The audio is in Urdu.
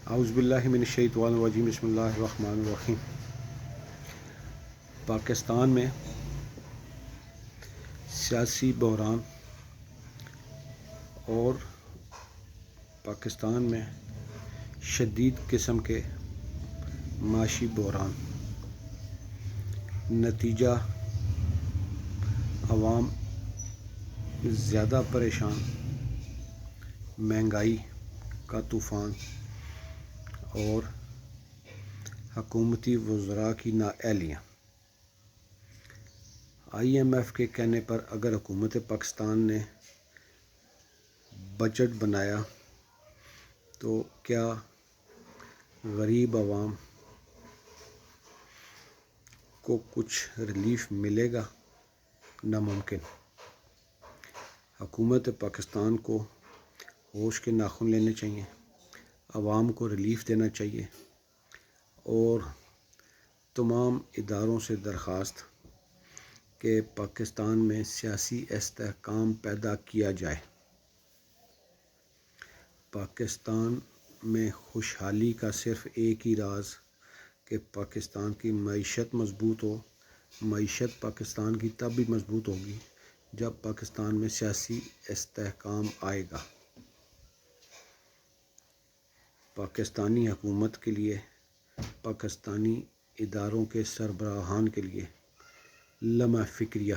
اعوذ باللہ من الشیطان الرجیم بسم اللہ الرحمن الرحیم۔ پاکستان میں سیاسی بحران اور پاکستان میں شدید قسم کے معاشی بحران، نتیجہ عوام زیادہ پریشان، مہنگائی کا طوفان اور حکومتی وزراء کی نااہلیاں۔ IMF کے کہنے پر اگر حکومت پاکستان نے بجٹ بنایا تو کیا غریب عوام کو کچھ ریلیف ملے گا؟ ناممکن۔ حکومت پاکستان کو ہوش کے ناخن لینے چاہیے، عوام کو ریلیف دینا چاہیے اور تمام اداروں سے درخواست کہ پاکستان میں سیاسی استحکام پیدا کیا جائے۔ پاکستان میں خوشحالی کا صرف ایک ہی راز کہ پاکستان کی معیشت مضبوط ہو۔ معیشت پاکستان کی تب بھی مضبوط ہوگی جب پاکستان میں سیاسی استحکام آئے گا۔ پاکستانی حکومت کے لیے، پاکستانی اداروں کے سربراہان کے لیے لمحہ فکریہ